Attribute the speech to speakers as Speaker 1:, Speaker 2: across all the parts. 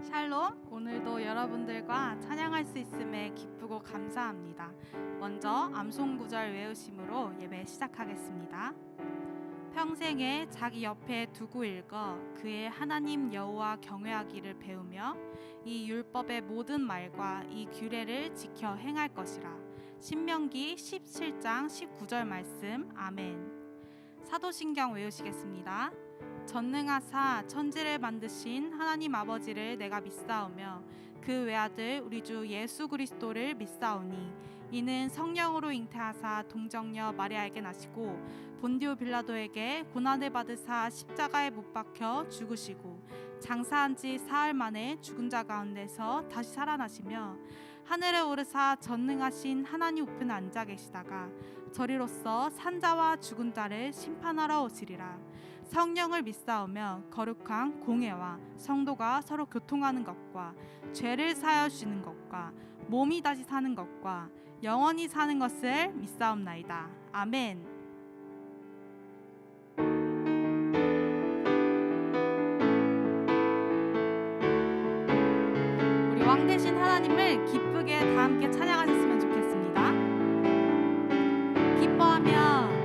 Speaker 1: 샬롬, 오늘도 여러분들과 찬양할 수 있음에 기쁘고 감사합니다. 먼저 암송 구절 외우심으로 예배 시작하겠습니다. 평생에 자기 옆에 두고 읽어 그의 하나님 여호와 경외하기를 배우며 이 율법의 모든 말과 이 규례를 지켜 행할 것이라. 신명기 17장 19절 말씀. 아멘. 사도신경 외우시겠습니다. 전능하사 천지를 만드신 하나님 아버지를 내가 믿사오며 그 외아들 우리 주 예수 그리스도를 믿사오니 이는 성령으로 잉태하사 동정녀 마리아에게 나시고 본디오 빌라도에게 고난을 받으사 십자가에 못 박혀 죽으시고 장사한 지 사흘 만에 죽은 자 가운데서 다시 살아나시며 하늘에 오르사 전능하신 하나님 우편에 앉아 계시다가 저리로서 산자와 죽은 자를 심판하러 오시리라. 성령을 믿사오며 거룩한 공회와 성도가 서로 교통하는 것과 죄를 사하여 주시는 것과 몸이 다시 사는 것과 영원히 사는 것을 믿사옵나이다. 아멘. 우리 왕 되신 하나님을 기쁘게 다 함께 찬양하셨으면 좋겠습니다. 기뻐하며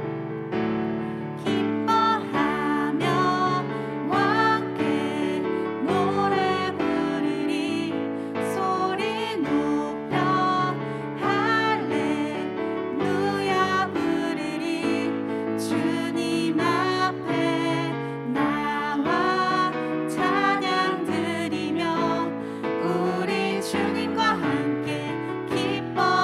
Speaker 1: 주님과 함께 기뻐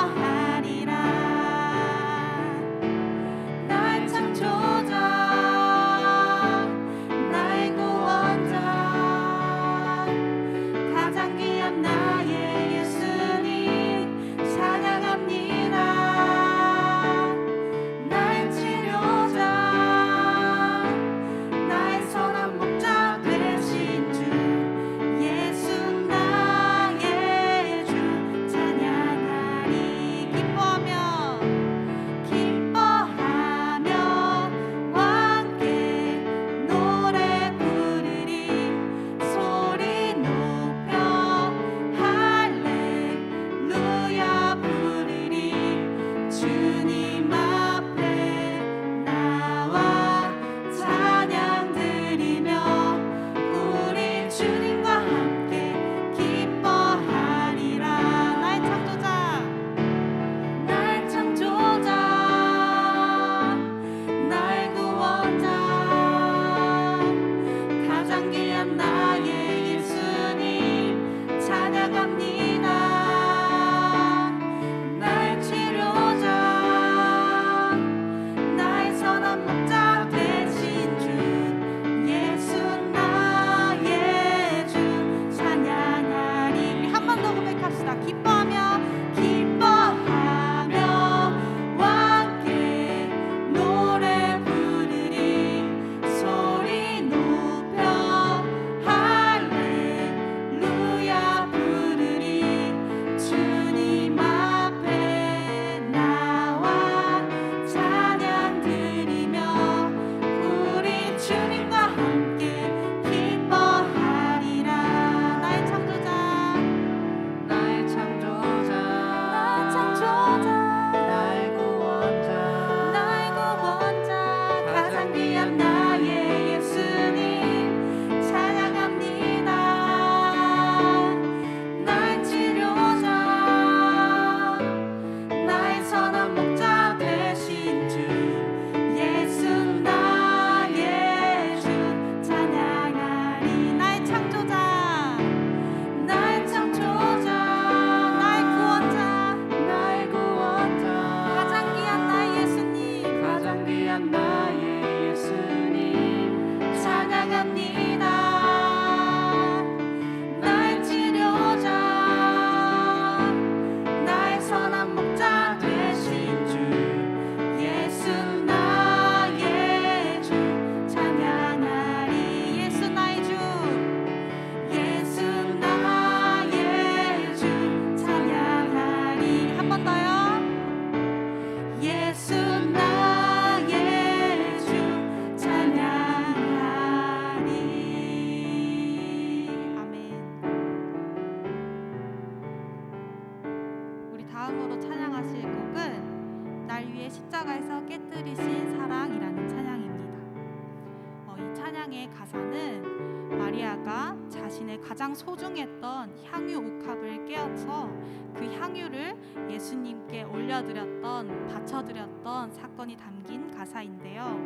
Speaker 1: 가운데 가장 소중했던 향유 옥합을 깨어서 그 향유를 예수님께 올려드렸던, 바쳐드렸던 사건이 담긴 가사인데요.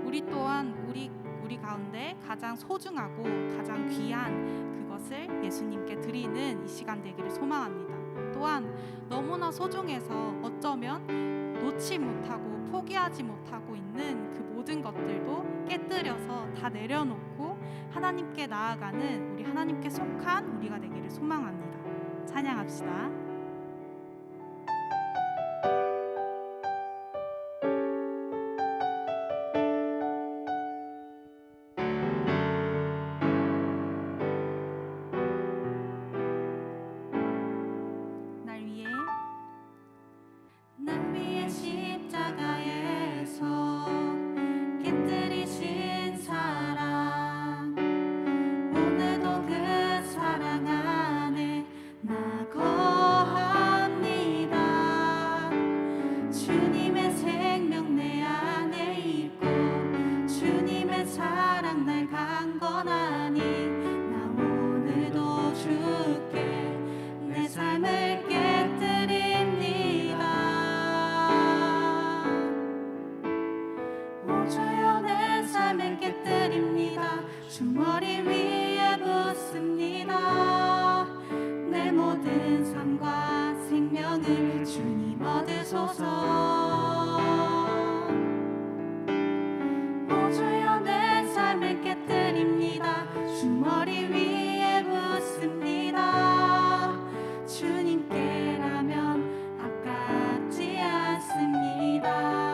Speaker 1: 우리 또한 우리 가운데 가장 소중하고 가장 귀한 그것을 예수님께 드리는 이 시간 되기를 소망합니다. 또한 너무나 소중해서 어쩌면 놓지 못하고 포기하지 못하고 있는 그 모든 것들도 깨뜨려서 다 내려놓고 하나님께 나아가는 우리, 하나님께 속한 우리가 되기를 소망합니다. 찬양합시다. 날 위해 십자가에서 깃들이신 사랑, 오늘도 그 사랑 안에 나 거합니다. 주님의 생명 내 안에 있고 주님의 사랑 날 강건하니 나 오늘도 주께 내 삶을 깨뜨립니다. 주여 내 삶을 깨뜨립니다. 주 머리 위에 붓습니다. 내 모든 삶과 생명을 주님 얻으소서. 오 주여 내 삶을 깨뜨립니다. 주 머리 위에 붓습니다. 주님께라면 아깝지 않습니다.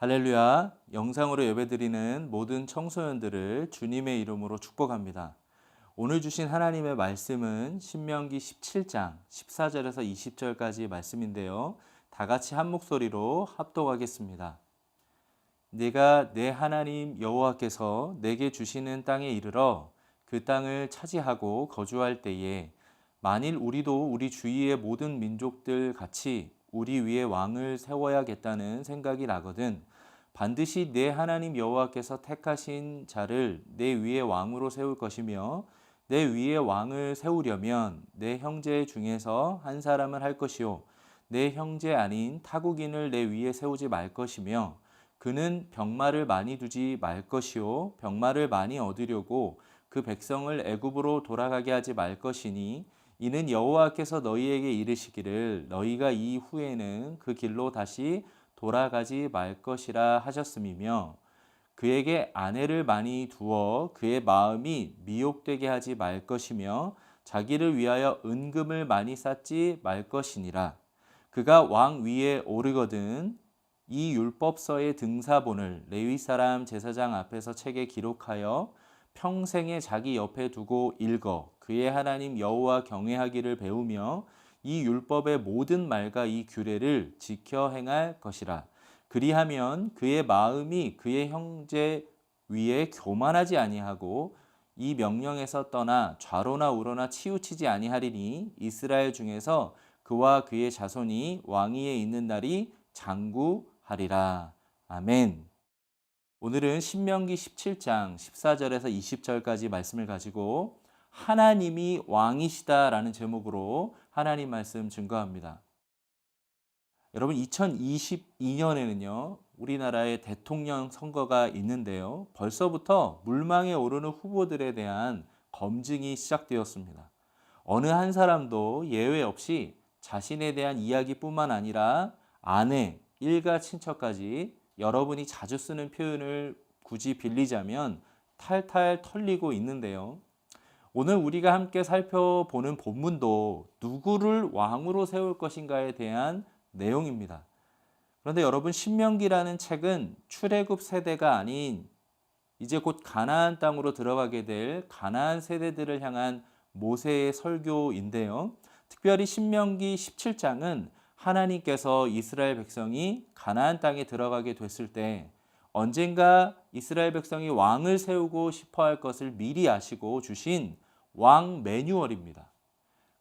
Speaker 2: 할렐루야, 영상으로 예배드리는 모든 청소년들을 주님의 이름으로 축복합니다. 오늘 주신 하나님의 말씀은 신명기 17장 14절에서 20절까지 말씀인데요. 다 같이 한 목소리로 합독하겠습니다. 내가 내 하나님 여호와께서 내게 주시는 땅에 이르러 그 땅을 차지하고 거주할 때에 만일 우리도 우리 주위의 모든 민족들 같이 우리 위에 왕을 세워야겠다는 생각이 나거든 반드시 내 하나님 여호와께서 택하신 자를 내 위에 왕으로 세울 것이며 내 위에 왕을 세우려면 내 형제 중에서 한 사람을 할 것이요 내 형제 아닌 타국인을 내 위에 세우지 말 것이며 그는 병마를 많이 두지 말 것이요 병마를 많이 얻으려고 그 백성을 애굽으로 돌아가게 하지 말 것이니 이는 여호와께서 너희에게 이르시기를 너희가 이 후에는 그 길로 다시 돌아가지 말 것이라 하셨음이며 그에게 아내를 많이 두어 그의 마음이 미혹되게 하지 말 것이며 자기를 위하여 은금을 많이 쌓지 말 것이니라. 그가 왕 위에 오르거든 이 율법서의 등사본을 레위 사람 제사장 앞에서 책에 기록하여 평생에 자기 옆에 두고 읽어 그의 하나님 여호와 경외하기를 배우며 이 율법의 모든 말과 이 규례를 지켜 행할 것이라. 그리하면 그의 마음이 그의 형제 위에 교만하지 아니하고 이 명령에서 떠나 좌로나 우로나 치우치지 아니하리니 이스라엘 중에서 그와 그의 자손이 왕위에 있는 날이 장구하리라. 아멘. 오늘은 신명기 17장 14절에서 20절까지 말씀을 가지고 하나님이 왕이시다라는 제목으로 하나님 말씀 증거합니다. 여러분 2022년에는요. 우리나라의 대통령 선거가 있는데요. 벌써부터 물망에 오르는 후보들에 대한 검증이 시작되었습니다. 어느 한 사람도 예외 없이 자신에 대한 이야기뿐만 아니라 아내, 일가 친척까지 여러분이 자주 쓰는 표현을 굳이 빌리자면 탈탈 털리고 있는데요. 오늘 우리가 함께 살펴보는 본문도 누구를 왕으로 세울 것인가에 대한 내용입니다. 그런데 여러분 신명기라는 책은 출애굽 세대가 아닌 이제 곧 가나안 땅으로 들어가게 될 가나안 세대들을 향한 모세의 설교인데요. 특별히 신명기 17장은 하나님께서 이스라엘 백성이 가나안 땅에 들어가게 됐을 때 언젠가 이스라엘 백성이 왕을 세우고 싶어 할 것을 미리 아시고 주신 왕 매뉴얼입니다.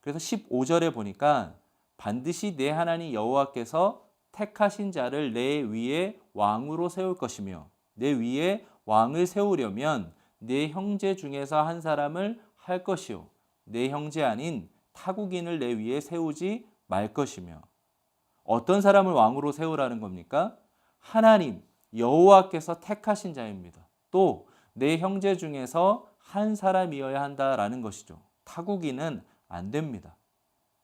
Speaker 2: 그래서 15절에 보니까 반드시 내 하나님 여호와께서 택하신 자를 내 위에 왕으로 세울 것이며 내 위에 왕을 세우려면 내 형제 중에서 한 사람을 할 것이요 내 형제 아닌 타국인을 내 위에 세우지 말 것이며 어떤 사람을 왕으로 세우라는 겁니까? 하나님 여호와께서 택하신 자입니다. 또 내 형제 중에서 한 사람이어야 한다라는 것이죠. 타국인은 안 됩니다.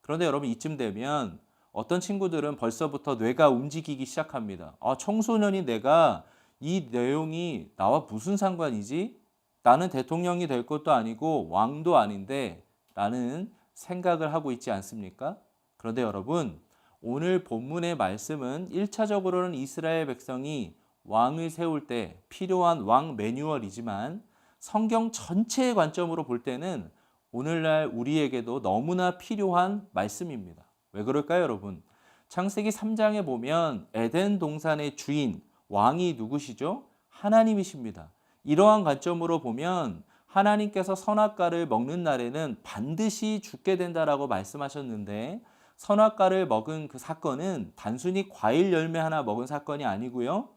Speaker 2: 그런데 여러분 이쯤 되면 어떤 친구들은 벌써부터 뇌가 움직이기 시작합니다. 청소년이 내가 이 내용이 나와 무슨 상관이지? 나는 대통령이 될 것도 아니고 왕도 아닌데 라는 생각을 하고 있지 않습니까? 그런데 여러분 오늘 본문의 말씀은 1차적으로는 이스라엘 백성이 왕을 세울 때 필요한 왕 매뉴얼이지만 성경 전체의 관점으로 볼 때는 오늘날 우리에게도 너무나 필요한 말씀입니다. 왜 그럴까요, 여러분? 창세기 3장에 보면 에덴 동산의 주인, 왕이 누구시죠? 하나님이십니다. 이러한 관점으로 보면 하나님께서 선악과를 먹는 날에는 반드시 죽게 된다라고 말씀하셨는데 선악과를 먹은 그 사건은 단순히 과일 열매 하나 먹은 사건이 아니고요.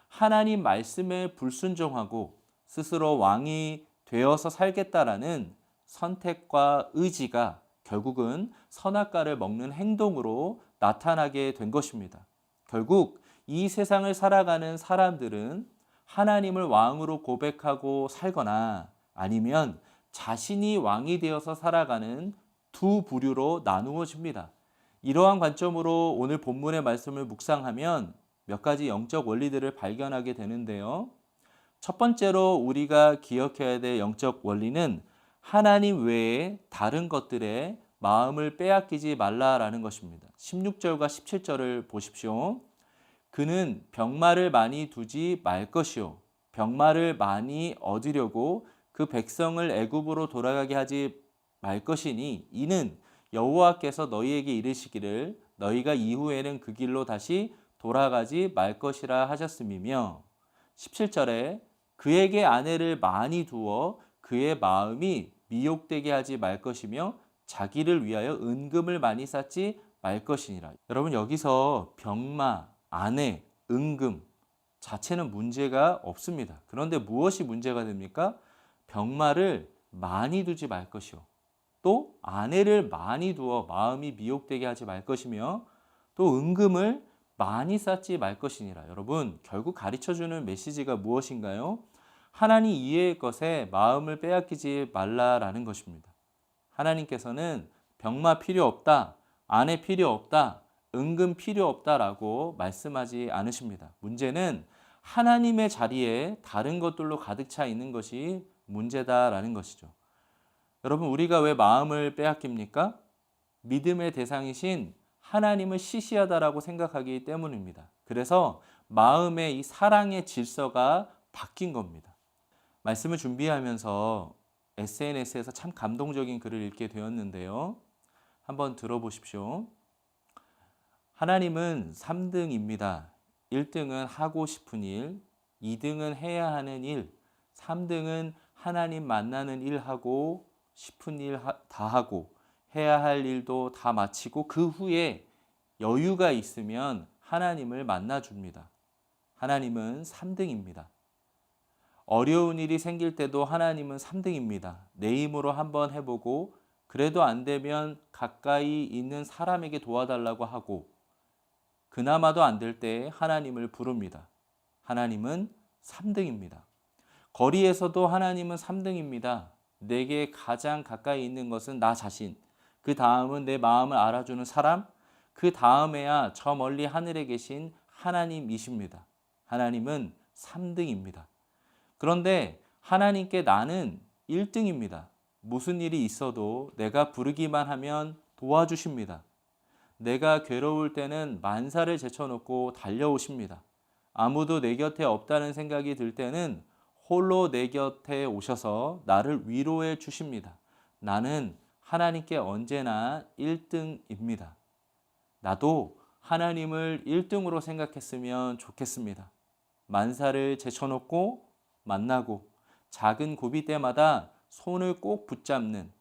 Speaker 2: 하나님 말씀에 불순종하고 스스로 왕이 되어서 살겠다라는 선택과 의지가 결국은 선악과를 먹는 행동으로 나타나게 된 것입니다. 결국 이 세상을 살아가는 사람들은 하나님을 왕으로 고백하고 살거나 아니면 자신이 왕이 되어서 살아가는 두 부류로 나누어집니다. 이러한 관점으로 오늘 본문의 말씀을 묵상하면 몇 가지 영적 원리들을 발견하게 되는데요. 첫 번째로 우리가 기억해야 될 영적 원리는 하나님 외에 다른 것들에 마음을 빼앗기지 말라라는 것입니다. 16절과 17절을 보십시오. 그는 병마를 많이 두지 말 것이요 병마를 많이 얻으려고 그 백성을 애굽으로 돌아가게 하지 말 것이니 이는 여호와께서 너희에게 이르시기를 너희가 이후에는 그 길로 다시 돌아가지 말 것이라 하셨음이며 17절에 그에게 아내를 많이 두어 그의 마음이 미혹되게 하지 말 것이며 자기를 위하여 은금을 많이 쌓지 말 것이니라. 여러분 여기서 병마, 아내, 은금 자체는 문제가 없습니다. 그런데 무엇이 문제가 됩니까? 병마를 많이 두지 말 것이요. 또 아내를 많이 두어 마음이 미혹되게 하지 말 것이며 또 은금을 많이 쌓지 말 것이니라. 여러분 결국 가르쳐주는 메시지가 무엇인가요? 하나님 이외의 것에 마음을 빼앗기지 말라라는 것입니다. 하나님께서는 병마 필요 없다, 아내 필요 없다, 은금 필요 없다라고 말씀하지 않으십니다. 문제는 하나님의 자리에 다른 것들로 가득 차 있는 것이 문제다라는 것이죠. 여러분 우리가 왜 마음을 빼앗깁니까? 믿음의 대상이신 하나님을 시시하다라고 생각하기 때문입니다. 그래서 마음의 이 사랑의 질서가 바뀐 겁니다. 말씀을 준비하면서 SNS에서 참 감동적인 글을 읽게 되었는데요. 한번 들어보십시오. 하나님은 3등입니다. 1등은 하고 싶은 일, 2등은 해야 하는 일, 3등은 하나님 만나는 일 하고 싶은 일 다 하고 해야 할 일도 다 마치고 그 후에 여유가 있으면 하나님을 만나줍니다. 하나님은 3등입니다. 어려운 일이 생길 때도 하나님은 3등입니다. 내 힘으로 한번 해보고 그래도 안 되면 가까이 있는 사람에게 도와달라고 하고 그나마도 안 될 때 하나님을 부릅니다. 하나님은 3등입니다. 거리에서도 하나님은 3등입니다. 내게 가장 가까이 있는 것은 나 자신, 그 다음은 내 마음을 알아주는 사람, 그 다음에야 저 멀리 하늘에 계신 하나님이십니다. 하나님은 3등입니다. 그런데 하나님께 나는 1등입니다. 무슨 일이 있어도 내가 부르기만 하면 도와주십니다. 내가 괴로울 때는 만사를 제쳐놓고 달려오십니다. 아무도 내 곁에 없다는 생각이 들 때는 홀로 내 곁에 오셔서 나를 위로해 주십니다. 나는 하나님께 언제나 1등입니다. 나도 하나님을 1등으로 생각했으면 좋겠습니다. 만사를 제쳐놓고 만나고 작은 고비 때마다 손을 꼭 붙잡는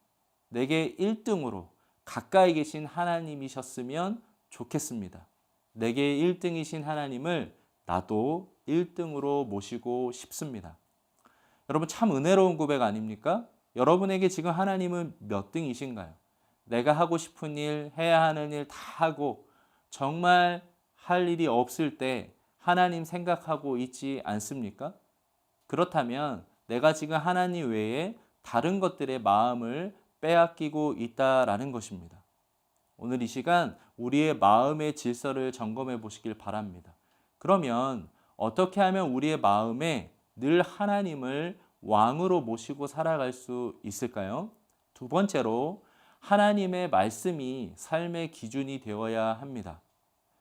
Speaker 2: 내게 1등으로 가까이 계신 하나님이셨으면 좋겠습니다. 내게 1등이신 하나님을 나도 1등으로 모시고 싶습니다. 여러분 참 은혜로운 고백 아닙니까? 여러분에게 지금 하나님은 몇 등이신가요? 내가 하고 싶은 일, 해야 하는 일 다 하고 정말 할 일이 없을 때 하나님 생각하고 있지 않습니까? 그렇다면 내가 지금 하나님 외에 다른 것들의 마음을 빼앗기고 있다라는 것입니다. 오늘 이 시간 우리의 마음의 질서를 점검해 보시길 바랍니다. 그러면 어떻게 하면 우리의 마음에 늘 하나님을 왕으로 모시고 살아갈 수 있을까요? 두 번째로 하나님의 말씀이 삶의 기준이 되어야 합니다.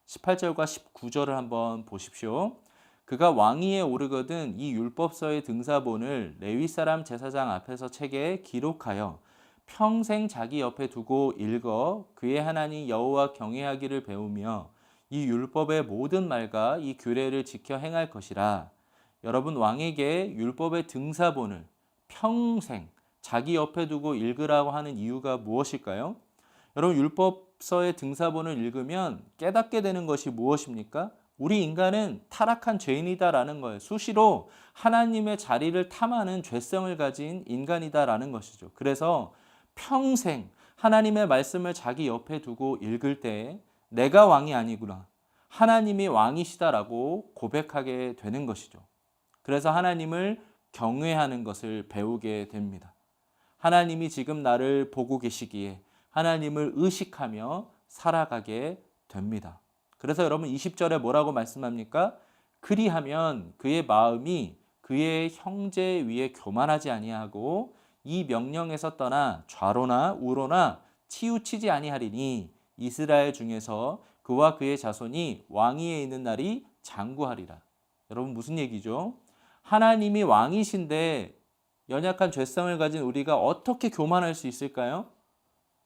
Speaker 2: 18절과 19절을 한번 보십시오. 그가 왕위에 오르거든 이 율법서의 등사본을 레위 사람 제사장 앞에서 책에 기록하여 평생 자기 옆에 두고 읽어 그의 하나님 여호와 경외하기를 배우며 이 율법의 모든 말과 이 규례를 지켜 행할 것이라. 여러분 왕에게 율법의 등사본을 평생 자기 옆에 두고 읽으라고 하는 이유가 무엇일까요? 여러분 율법서의 등사본을 읽으면 깨닫게 되는 것이 무엇입니까? 우리 인간은 타락한 죄인이다라는 거예요. 수시로 하나님의 자리를 탐하는 죄성을 가진 인간이다라는 것이죠. 그래서 평생 하나님의 말씀을 자기 옆에 두고 읽을 때 내가 왕이 아니구나. 하나님이 왕이시다라고 고백하게 되는 것이죠. 그래서 하나님을 경외하는 것을 배우게 됩니다. 하나님이 지금 나를 보고 계시기에 하나님을 의식하며 살아가게 됩니다. 그래서 여러분 20절에 뭐라고 말씀합니까? 그리하면 그의 마음이 그의 형제 위에 교만하지 아니하고 이 명령에서 떠나 좌로나 우로나 치우치지 아니하리니 이스라엘 중에서 그와 그의 자손이 왕위에 있는 날이 장구하리라. 여러분 무슨 얘기죠? 하나님이 왕이신데 연약한 죄성을 가진 우리가 어떻게 교만할 수 있을까요?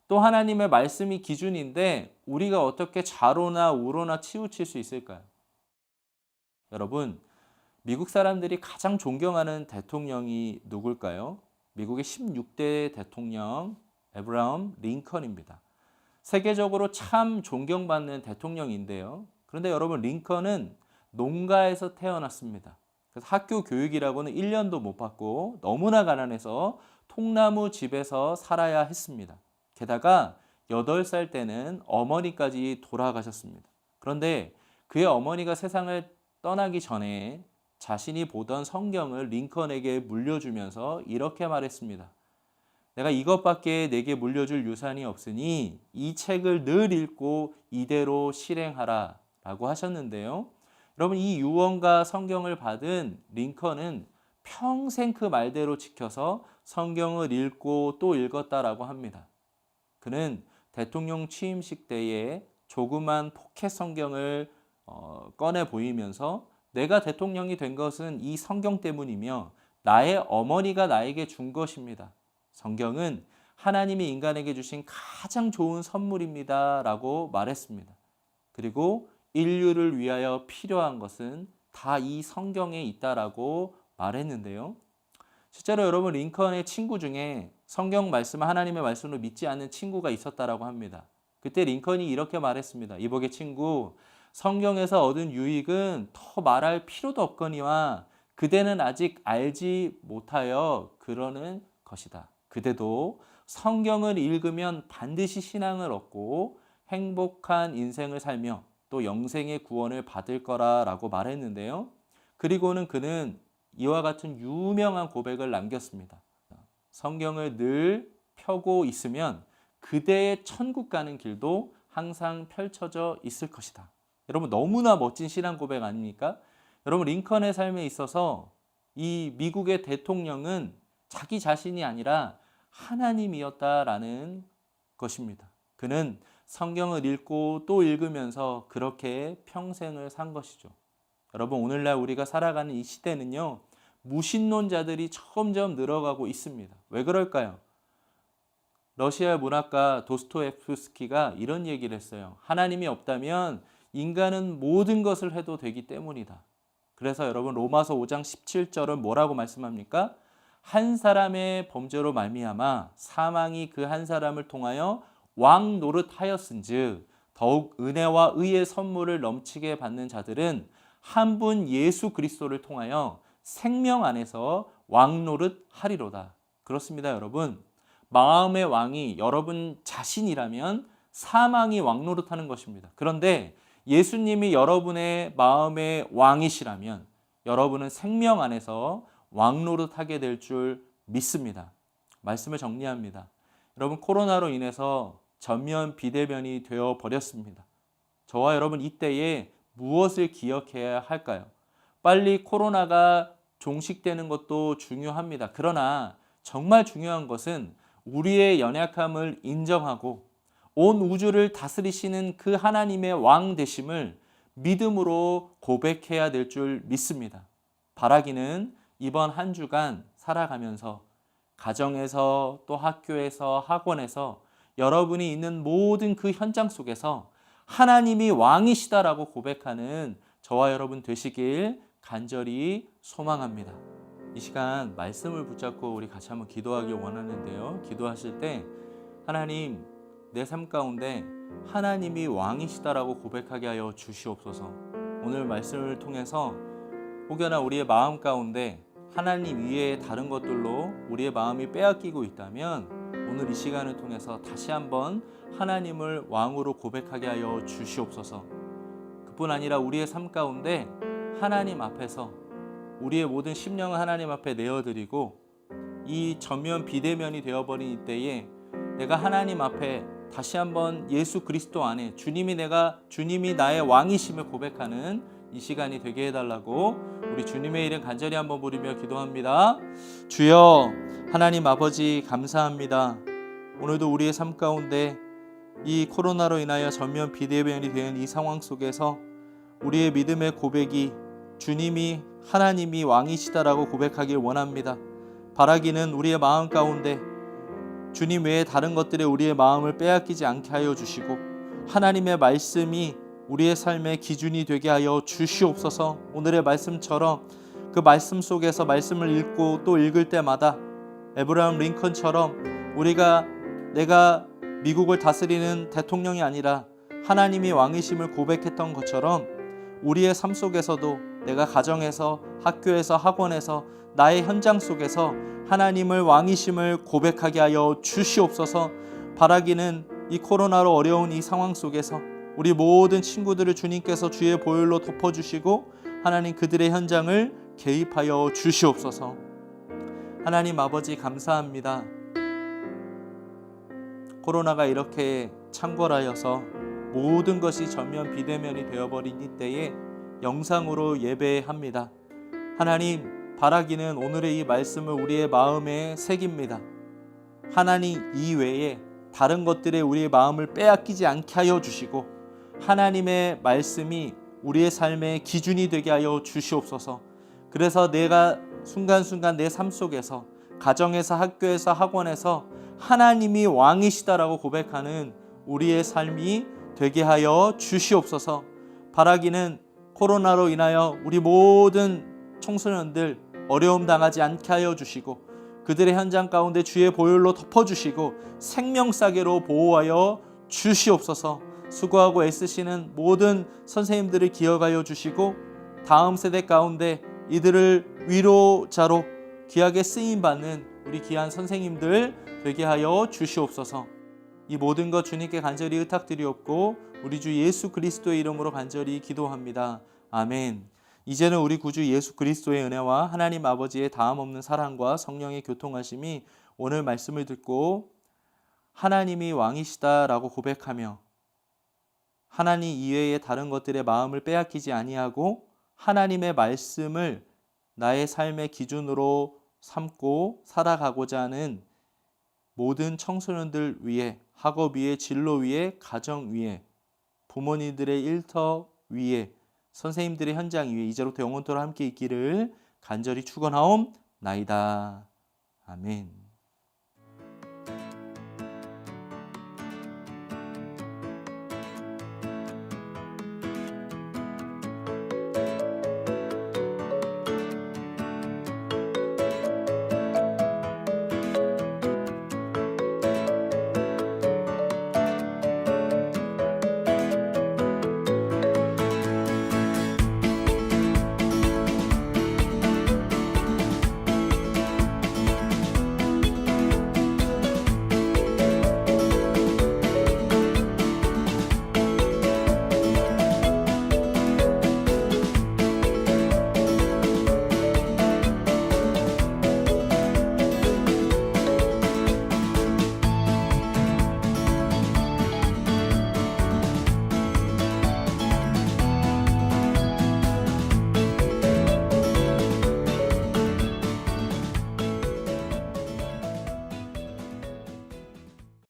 Speaker 2: 또 하나님의 말씀이 기준인데 우리가 어떻게 좌로나 우로나 치우칠 수 있을까요? 여러분, 미국 사람들이 가장 존경하는 대통령이 누굴까요? 미국의 16대 대통령 에브라함 링컨입니다. 세계적으로 참 존경받는 대통령인데요. 그런데 여러분, 링컨은 농가에서 태어났습니다. 그래서 학교 교육이라고는 1년도 못 받고 너무나 가난해서 통나무 집에서 살아야 했습니다. 게다가 8살 때는 어머니까지 돌아가셨습니다. 그런데 그의 어머니가 세상을 떠나기 전에 자신이 보던 성경을 링컨에게 물려주면서 이렇게 말했습니다. 내가 이것밖에 내게 물려줄 유산이 없으니 이 책을 늘 읽고 이대로 실행하라 라고 하셨는데요. 여러분, 이 유언과 성경을 받은 링컨은 평생 그 말대로 지켜서 성경을 읽고 또 읽었다라고 합니다. 그는 대통령 취임식 때에 조그만 포켓 성경을 꺼내 보이면서 내가 대통령이 된 것은 이 성경 때문이며 나의 어머니가 나에게 준 것입니다. 성경은 하나님이 인간에게 주신 가장 좋은 선물입니다 라고 말했습니다. 그리고 인류를 위하여 필요한 것은 다 이 성경에 있다라고 말했는데요. 실제로 여러분, 링컨의 친구 중에 성경 말씀을 하나님의 말씀으로 믿지 않는 친구가 있었다라고 합니다. 그때 링컨이 이렇게 말했습니다. 이복의 친구, 성경에서 얻은 유익은 더 말할 필요도 없거니와 그대는 아직 알지 못하여 그러는 것이다. 그대도 성경을 읽으면 반드시 신앙을 얻고 행복한 인생을 살며 또 영생의 구원을 받을 거라라고 말했는데요. 그리고는 그는 이와 같은 유명한 고백을 남겼습니다. 성경을 늘 펴고 있으면 그대의 천국 가는 길도 항상 펼쳐져 있을 것이다. 여러분, 너무나 멋진 신앙 고백 아닙니까? 여러분, 링컨의 삶에 있어서 이 미국의 대통령은 자기 자신이 아니라 하나님이었다라는 것입니다. 그는 성경을 읽고 또 읽으면서 그렇게 평생을 산 것이죠. 여러분, 오늘날 우리가 살아가는 이 시대는요, 무신론자들이 점점 늘어가고 있습니다. 왜 그럴까요? 러시아 문학가 도스토옙스키가 이런 얘기를 했어요. 하나님이 없다면 인간은 모든 것을 해도 되기 때문이다. 그래서 여러분, 로마서 5장 17절은 뭐라고 말씀합니까? 한 사람의 범죄로 말미암아 사망이 그 한 사람을 통하여 왕 노릇하였은즉 더욱 은혜와 의의 선물을 넘치게 받는 자들은 한 분 예수 그리스도를 통하여 생명 안에서 왕 노릇하리로다. 그렇습니다, 여러분. 마음의 왕이 여러분 자신이라면 사망이 왕 노릇하는 것입니다. 그런데 예수님이 여러분의 마음의 왕이시라면 여러분은 생명 안에서 왕 노릇하게 될 줄 믿습니다. 말씀을 정리합니다. 여러분, 코로나로 인해서 전면 비대면이 되어 버렸습니다. 저와 여러분, 이때에 무엇을 기억해야 할까요? 빨리 코로나가 종식되는 것도 중요합니다. 그러나 정말 중요한 것은 우리의 연약함을 인정하고 온 우주를 다스리시는 그 하나님의 왕 되심을 믿음으로 고백해야 될 줄 믿습니다. 바라기는 이번 한 주간 살아가면서 가정에서 또 학교에서 학원에서 여러분이 있는 모든 그 현장 속에서 하나님이 왕이시다라고 고백하는 저와 여러분 되시길 간절히 소망합니다. 이 시간 말씀을 붙잡고 우리 같이 한번 기도하기 원하는데요. 기도하실 때 하나님, 내 삶 가운데 하나님이 왕이시다라고 고백하게 하여 주시옵소서. 오늘 말씀을 통해서 혹여나 우리의 마음 가운데 하나님 위에 다른 것들로 우리의 마음이 빼앗기고 있다면 오늘 이 시간을 통해서 다시 한번 하나님을 왕으로 고백하게 하여 주시옵소서. 그뿐 아니라 우리의 삶 가운데 하나님 앞에서 우리의 모든 심령을 하나님 앞에 내어드리고 이 전면 비대면이 되어버린 이때에 내가 하나님 앞에 다시 한번 예수 그리스도 안에 주님이 나의 왕이심을 고백하는 이 시간이 되게 해달라고 우리 주님의 이름 간절히 한번 부르며 기도합니다. 주여, 하나님 아버지 감사합니다. 오늘도 우리의 삶 가운데 이 코로나로 인하여 전면 비대면이 된 이 상황 속에서 우리의 믿음의 고백이 주님이 하나님이 왕이시다라고 고백하길 원합니다. 바라기는 우리의 마음 가운데 주님 외에 다른 것들에 우리의 마음을 빼앗기지 않게 하여 주시고 하나님의 말씀이 우리의 삶의 기준이 되게 하여 주시옵소서. 오늘의 말씀처럼 그 말씀 속에서 말씀을 읽고 또 읽을 때마다 에브라임 링컨처럼 내가 미국을 다스리는 대통령이 아니라 하나님이 왕이심을 고백했던 것처럼 우리의 삶 속에서도 내가 가정에서, 학교에서, 학원에서, 나의 현장 속에서 하나님을 왕이심을 고백하게 하여 주시옵소서. 바라기는 이 코로나로 어려운 이 상황 속에서 우리 모든 친구들을 주님께서 주의 보혈로 덮어주시고 하나님 그들의 현장을 개입하여 주시옵소서. 하나님 아버지 감사합니다. 코로나가 이렇게 창궐하여서 모든 것이 전면 비대면이 되어버린 이때에 영상으로 예배합니다. 하나님, 바라기는 오늘의 이 말씀을 우리의 마음에 새깁니다. 하나님 이외에 다른 것들에 우리의 마음을 빼앗기지 않게 하여 주시고 하나님의 말씀이 우리의 삶의 기준이 되게 하여 주시옵소서. 그래서 내가 순간순간 내 삶 속에서 가정에서, 학교에서, 학원에서 하나님이 왕이시다라고 고백하는 우리의 삶이 되게 하여 주시옵소서. 바라기는 코로나로 인하여 우리 모든 청소년들 어려움 당하지 않게 하여 주시고 그들의 현장 가운데 주의 보혈로 덮어주시고 생명싸개로 보호하여 주시옵소서. 수고하고 애쓰시는 모든 선생님들을 기억하여 주시고 다음 세대 가운데 이들을 위로자로 귀하게 쓰임받는 우리 귀한 선생님들 되게 하여 주시옵소서. 이 모든 것 주님께 간절히 의탁드리옵고 우리 주 예수 그리스도의 이름으로 간절히 기도합니다. 아멘. 이제는 우리 구주 예수 그리스도의 은혜와 하나님 아버지의 다함없는 사랑과 성령의 교통하심이 오늘 말씀을 듣고 하나님이 왕이시다라고 고백하며 하나님 이외의 다른 것들의 마음을 빼앗기지 아니하고 하나님의 말씀을 나의 삶의 기준으로 삼고 살아가고자 하는 모든 청소년들 위해, 학업 위에, 진로 위에, 가정 위에, 부모님들의 일터 위에, 선생님들의 현장 위에 이제로부터 영원토록 함께 있기를 간절히 축원하옵나이다. 아멘.